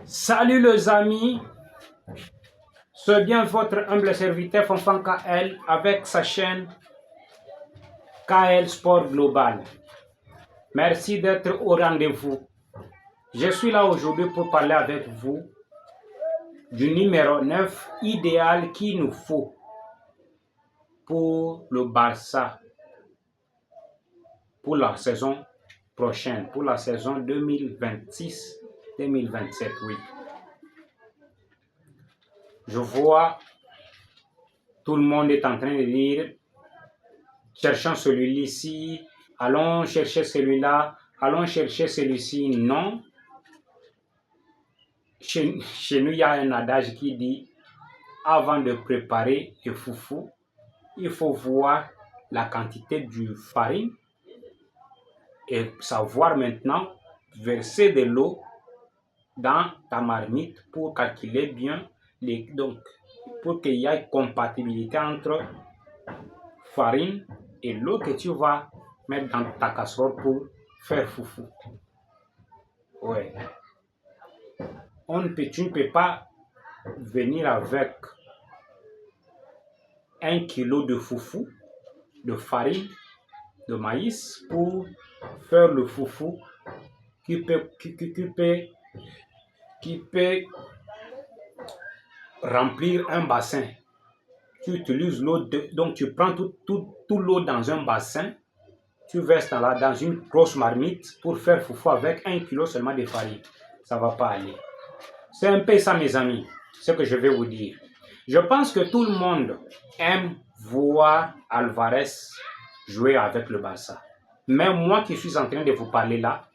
Salut les amis, c'est bien votre humble serviteur Fonfan KL avec sa chaîne KL Sport Global. Merci d'être au rendez-vous. Je suis là aujourd'hui pour parler avec vous du numéro 9 idéal qu'il nous faut pour le Barça pour la saison prochaine, pour la saison 2026-2027, oui. Je vois tout le monde est en train de dire cherchons celui-ci, allons chercher celui-là, allons chercher celui-ci. Non. Chez nous, il y a un adage qui dit avant de préparer le foufou, il faut voir la quantité du farine et savoir maintenant verser de l'eau dans ta marmite pour calculer bien donc pour qu'il y ait compatibilité entre farine et l'eau que tu vas mettre dans ta casserole pour faire foufou. Ouais. Tu ne peux pas venir avec 1 kilo de foufou, de farine, de maïs pour faire le foufou qui peut remplir un bassin. Tu utilises l'eau, donc tu prends toute l'eau dans un bassin, tu verses dans une grosse marmite pour faire foufou avec 1 kilo seulement de farine. Ça ne va pas aller. C'est un peu ça, mes amis, ce que je vais vous dire. Je pense que tout le monde aime voir Alvarez jouer avec le Barça. Mais moi qui suis en train de vous parler là,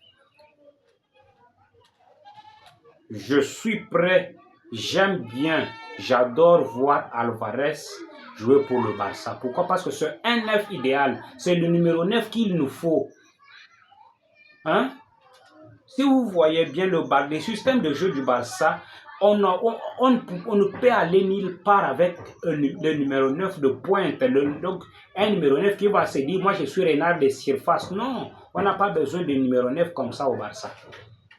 je suis prêt, j'aime bien, j'adore voir Alvarez jouer pour le Barça. Pourquoi? Parce que c'est un 9 idéal. C'est le numéro 9 qu'il nous faut. Hein? Si vous voyez bien le système de jeu du Barça, on ne peut aller nulle part avec le numéro 9 de pointe. Donc, un numéro 9 qui va se dire, moi je suis renard de surface. Non, on n'a pas besoin de numéro 9 comme ça au Barça.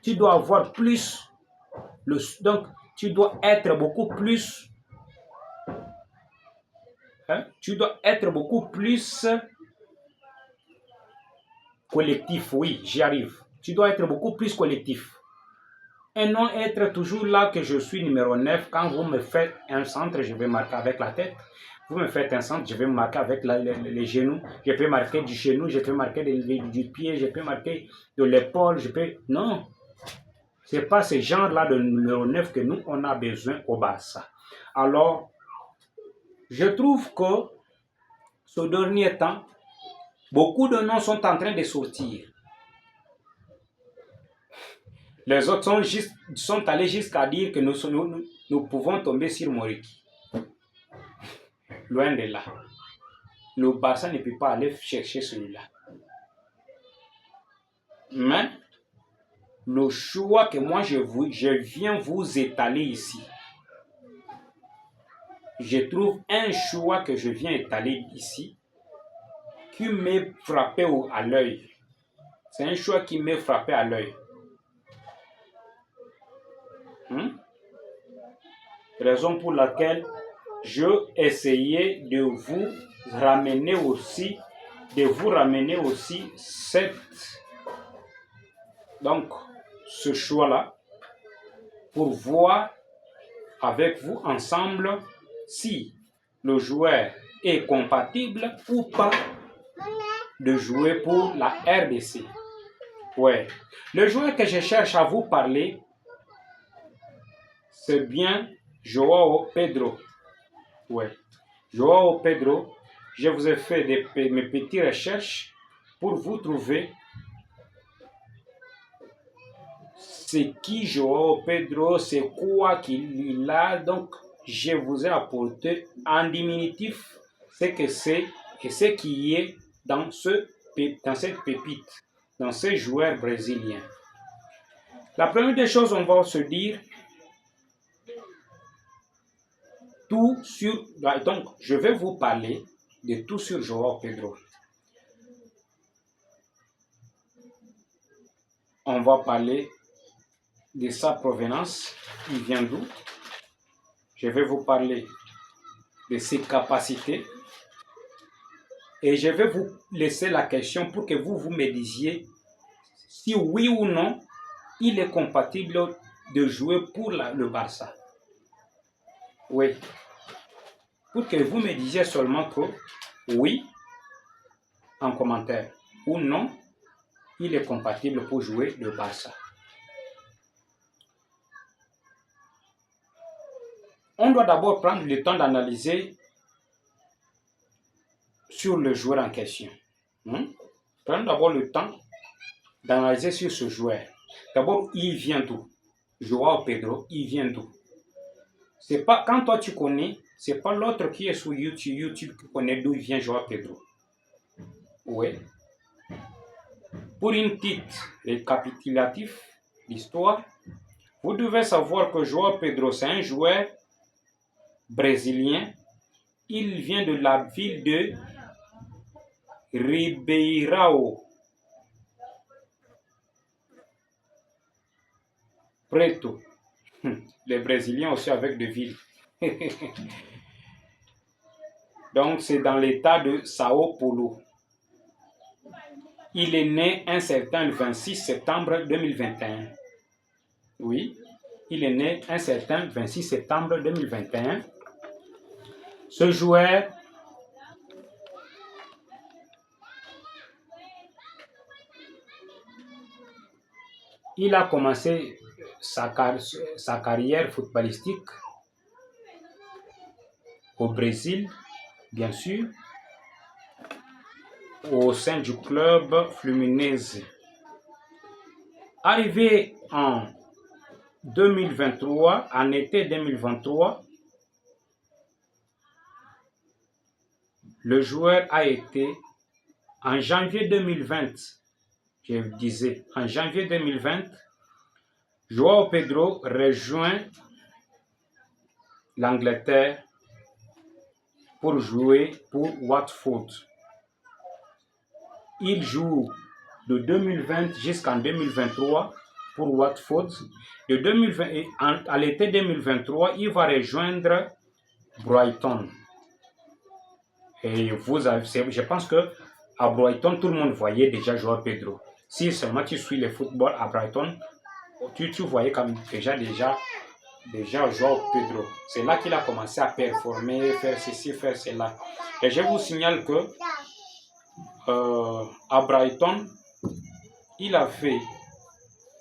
Tu dois avoir plus, donc tu dois être beaucoup plus, collectif, oui, j'y arrive. Tu dois être beaucoup plus collectif. Et non être toujours là que je suis numéro 9. Quand vous me faites un centre, je vais marquer avec la tête. Vous me faites un centre, je vais marquer avec les genoux. Je peux marquer du genou, je peux marquer du pied, je peux marquer de l'épaule. Non. Ce n'est pas ce genre-là de numéro 9 que nous, on a besoin au Barça. Alors, je trouve que ce dernier temps, beaucoup de noms sont en train de sortir. Les autres sont allés jusqu'à dire que nous pouvons tomber sur Moriki. Loin de là. Le Barça ne peut pas aller chercher celui-là. Mais le choix que moi je viens vous étaler ici, je trouve un choix que je viens étaler ici qui m'est frappé à l'œil. C'est un choix qui m'est frappé à l'œil. Raison pour laquelle je essayais de vous ramener aussi ce choix-là pour voir avec vous ensemble si le joueur est compatible ou pas de jouer pour la RDC. Ouais. Le joueur que je cherche à vous parler, c'est bien Joao Pedro. Ouais. Joao Pedro, je vous ai fait mes petites recherches pour vous trouver c'est qui Joao Pedro, c'est quoi qu'il a. Donc, je vous ai apporté en diminutif ce que c'est et ce qui est dans cette pépite, dans ce joueur brésilien. La première des choses, on va se dire tout sur. Donc, je vais vous parler de tout sur Joao Pedro. On va parler de sa provenance, il vient d'où. Je vais vous parler de ses capacités. Et je vais vous laisser la question pour que vous me disiez si oui ou non, il est compatible de jouer pour le Barça. Oui. Pour que vous me disiez seulement que oui, en commentaire, ou non, il est compatible pour jouer le Barça. On doit d'abord prendre le temps d'analyser sur le joueur en question. Prenons d'abord le temps d'analyser sur ce joueur. D'abord, il vient d'où? Joao Pedro, il vient d'où? C'est pas quand toi tu connais, c'est pas l'autre qui est sur YouTube qui connaît d'où il vient Joao Pedro. Oui. Pour une petite récapitulatif d'histoire, vous devez savoir que Joao Pedro, c'est un joueur brésilien. Il vient de la ville de Ribeirão Preto. Les Brésiliens aussi avec des villes. Donc, c'est dans l'état de Sao Paulo. Il est né un certain 26 septembre 2021. Oui, il est né un certain 26 septembre 2021. Ce joueur il a commencé sa carrière footballistique au Brésil, bien sûr, au sein du club Fluminense. Arrivé en 2023, en été 2023, le joueur a été, en janvier 2020, je disais, en janvier 2020, Joao Pedro rejoint l'Angleterre pour jouer pour Watford. Il joue de 2020 jusqu'en 2023 pour Watford. De 2020, à l'été 2023, il va rejoindre Brighton. Et vous avez, je pense que à Brighton, tout le monde voyait déjà Joao Pedro. Si seulement tu suis le football à Brighton, tu voyais comme déjà Joao Pedro. C'est là qu'il a commencé à performer, faire ceci, faire cela. Et je vous signale que à Brighton, il a fait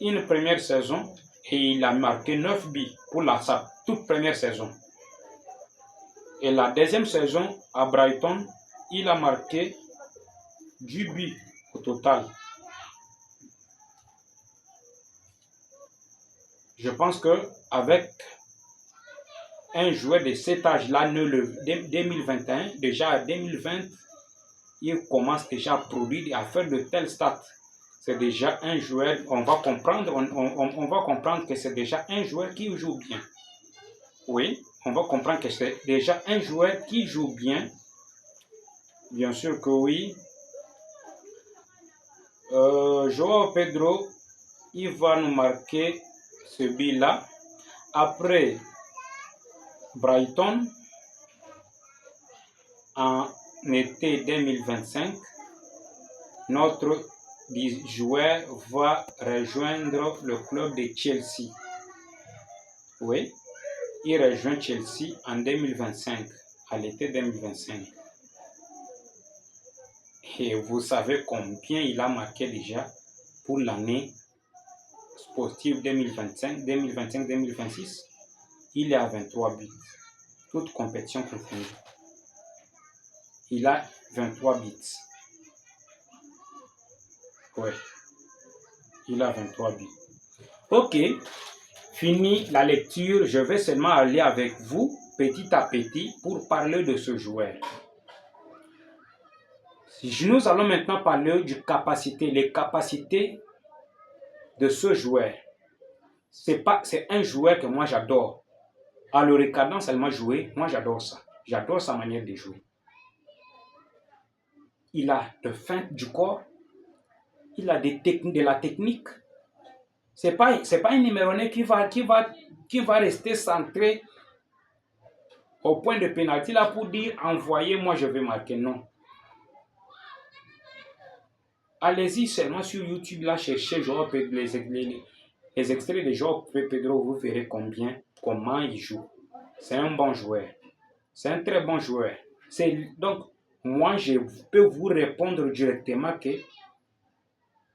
une première saison et il a marqué 9 buts pour sa toute première saison. Et la deuxième saison à Brighton, il a marqué 10 buts au total. Je pense qu'avec un joueur de cet âge-là, 2021, déjà à 2020, il commence déjà à produire, à faire de telles stats. C'est déjà un joueur, on va comprendre que c'est déjà un joueur qui joue bien. Oui, on va comprendre que c'est déjà un joueur qui joue bien. Bien sûr que oui. Joao Pedro, il va nous marquer ce but-là. Après Brighton, en été 2025, notre joueur va rejoindre le club de Chelsea. Oui, il rejoint Chelsea en 2025, à l'été 2025. Et vous savez combien il a marqué déjà pour l'année sportive 2025-2026. Il est à 23 buts, toute compétition confondue. Il a 23 buts. Oui, il a 23 buts. Ok, fini la lecture. Je vais seulement aller avec vous petit à petit pour parler de ce joueur. Nous allons maintenant parler les capacités de ce joueur. C'est un joueur que moi j'adore. En le regardant seulement jouer, moi j'adore ça. J'adore sa manière de jouer. Il a de feinte du corps, il a de la technique, C'est pas un numéro 9 qui va rester centré au point de pénalty là pour dire envoyez-moi, je vais marquer. Non. Allez-y seulement sur YouTube là, cherchez les extraits de Joao Pedro, vous verrez comment il joue. C'est un bon joueur. C'est un très bon joueur. Donc, moi, je peux vous répondre directement que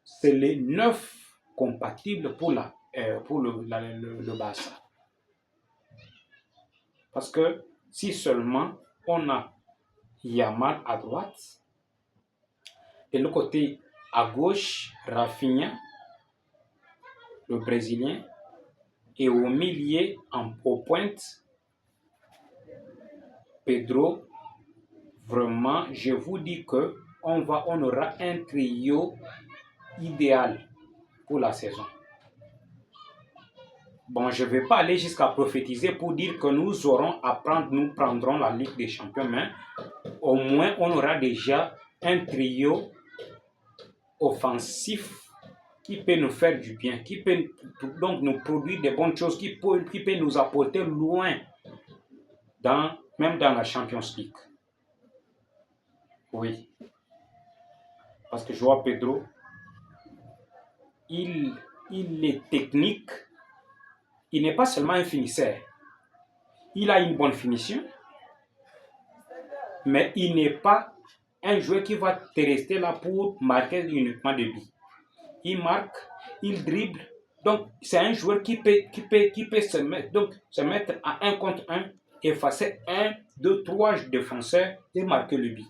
c'est les 9 compatibles pour le Barça. Parce que si seulement on a Yamal à droite, de l'autre côté à gauche, Rafinha, le Brésilien, et au milieu, aux pointes, Pedro, vraiment, je vous dis que on aura un trio idéal pour la saison. Bon, je ne vais pas aller jusqu'à prophétiser pour dire que nous prendrons la Ligue des Champions, mais au moins on aura déjà un trio offensif qui peut nous faire du bien, qui peut donc nous produire des bonnes choses, qui peut nous apporter loin, même dans la Champions League. Oui. Parce que Joao Pedro, il est technique, il n'est pas seulement un finisseur. Il a une bonne finition, mais il n'est pas un joueur qui va te rester là pour marquer uniquement des buts. Il marque, il dribble. Donc, c'est un joueur qui peut se mettre à 1 contre 1, effacer 1, 2, 3 défenseurs et marquer le but.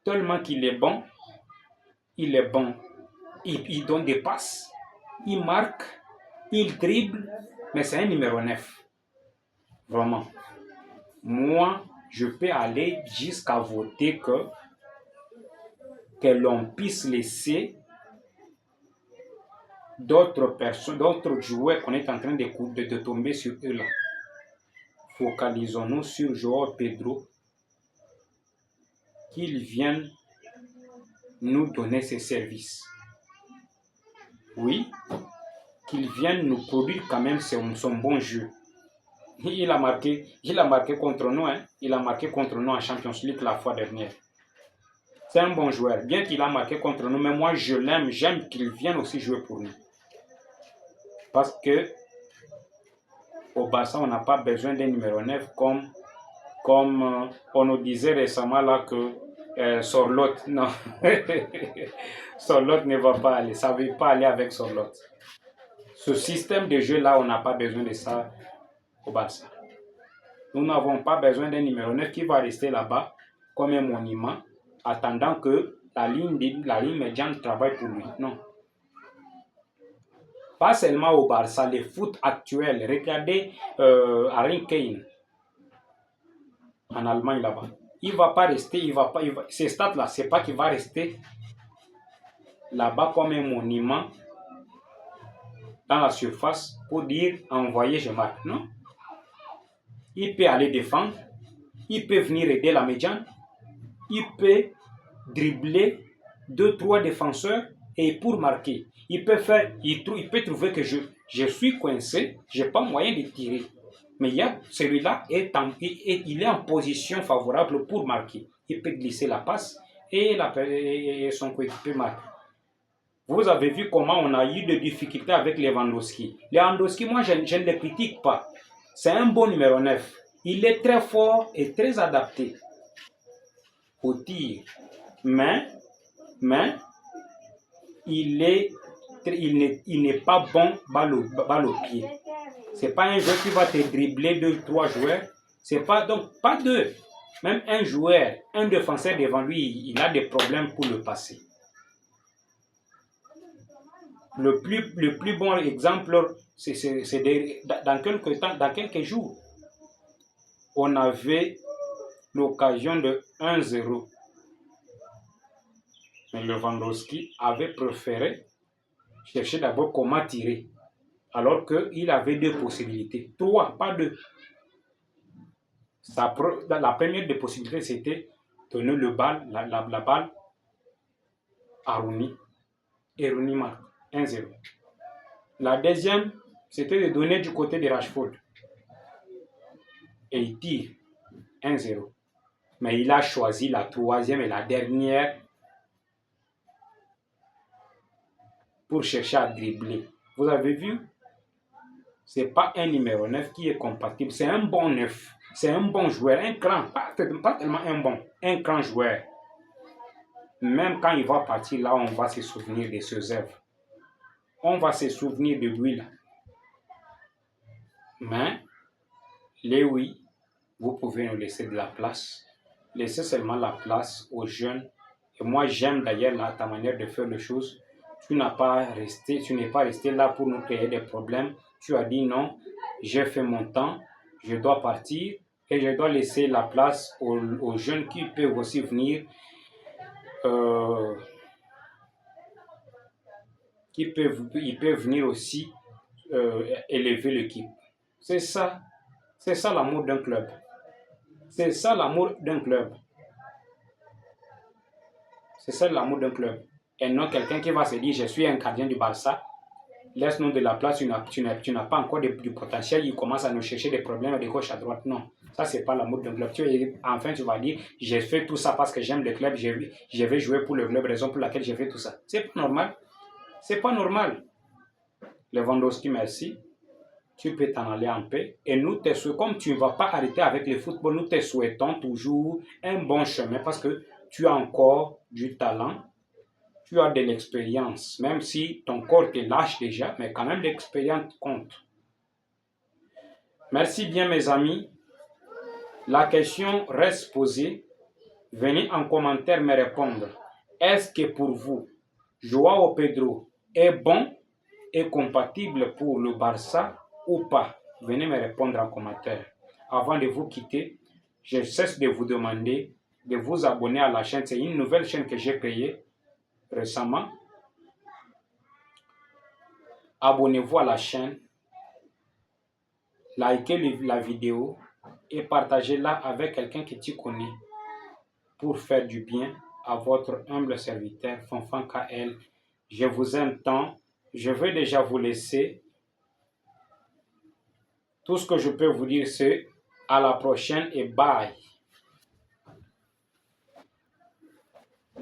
Tellement qu'il est bon, il donne des passes, il marque, il dribble, mais c'est un numéro 9. Vraiment. Moi, je peux aller jusqu'à voter que l'on puisse laisser d'autres joueurs qu'on est en train de tomber sur eux là. Focalisons-nous sur Joao Pedro, qu'il vienne nous donner ses services. Oui, qu'il vienne nous produire quand même son bon jeu. Il a marqué contre nous, hein. Il a marqué contre nous en Champions League la fois dernière. C'est un bon joueur, bien qu'il a marqué contre nous, mais moi je l'aime, j'aime qu'il vienne aussi jouer pour nous. Parce que au Barça, on n'a pas besoin d'un numéro 9 comme on nous disait récemment là que Sorloth, non, Sorloth ne va pas aller, ça ne veut pas aller avec Sorloth. Ce système de jeu là, on n'a pas besoin de ça au Barça. Nous n'avons pas besoin d'un numéro 9 qui va rester là-bas comme un monument, attendant que la ligne médiane travaille pour lui. Non. Pas seulement au Barça, le foot actuel. Regardez Harry Kane en Allemagne là-bas. Il ne va pas rester, ces stades-là, c'est pas qu'il va rester là-bas comme un monument dans la surface pour dire envoyez, je marque. Non. Il peut aller défendre, il peut venir aider la médiane, il peut dribbler 2-3 défenseurs et pour marquer. Il peut trouver que je suis coincé, je n'ai pas moyen de tirer. Mais celui-là, il est en position favorable pour marquer. Il peut glisser la passe et son coéquipier marque. Vous avez vu comment on a eu des difficultés avec Lewandowski. Lewandowski, moi, je ne le critique pas. C'est un bon numéro 9. Il est très fort et très adapté au tir. Mais il n'est pas bon balle au pied. C'est pas un joueur qui va te dribbler 2-3 joueurs. C'est pas pas deux. Même un joueur, un défenseur devant lui, il a des problèmes pour le passer. Le plus bon exemple, c'est dans quelques jours, on avait l'occasion de 1-0. Mais Lewandowski avait préféré chercher d'abord comment tirer, alors qu'il avait 2 possibilités. 3, pas 2. La première des possibilités, c'était donner la balle à Rooney. Et Rooney marque. 1-0. La deuxième, c'était de donner du côté de Rashford. Et il tire 1-0. Mais il a choisi la troisième et la dernière pour chercher à dribbler. Vous avez vu? Ce n'est pas un numéro 9 qui est compatible. C'est un bon 9. C'est un bon joueur, un grand, pas tellement un bon, un grand joueur. Même quand il va partir là, on va se souvenir de ses œuvres. On va se souvenir de lui là. Mais, oui, vous pouvez nous laisser de la place. Laissez seulement la place aux jeunes. Et moi, j'aime d'ailleurs ta manière de faire les choses. Tu n'es pas resté là pour nous créer des problèmes. Tu as dit non, j'ai fait mon temps, je dois partir et je dois laisser la place aux jeunes qui peuvent aussi venir, ils peuvent venir aussi élever l'équipe. C'est ça l'amour d'un club. C'est ça l'amour d'un club. C'est ça l'amour d'un club. Et non quelqu'un qui va se dire, je suis un gardien du Barça, laisse-nous de la place, tu n'as pas encore du potentiel, il commence à nous chercher des problèmes de gauche à droite. Non, ça c'est pas l'amour d'un club. Enfin, tu vas dire, j'ai fait tout ça parce que j'aime le club, je vais jouer pour le club, raison pour laquelle j'ai fait tout ça. C'est pas normal. C'est pas normal. Lewandowski, merci. Tu peux t'en aller en paix. Et nous te souhaitons, comme tu ne vas pas arrêter avec le football, nous te souhaitons toujours un bon chemin parce que tu as encore du talent, tu as de l'expérience, même si ton corps te lâche déjà, mais quand même l'expérience compte. Merci bien mes amis. La question reste posée. Venez en commentaire me répondre. Est-ce que pour vous, Joao Pedro est bon et compatible pour le Barça ou pas? Venez me répondre en commentaire. Avant de vous quitter, je cesse de vous demander de vous abonner à la chaîne. C'est une nouvelle chaîne que j'ai créée récemment. Abonnez-vous à la chaîne, likez la vidéo et partagez-la avec quelqu'un que tu connais pour faire du bien à votre humble serviteur Fonfan KL. Je vous aime tant. Je vais déjà vous laisser. Tout ce que je peux vous dire, c'est à la prochaine et bye.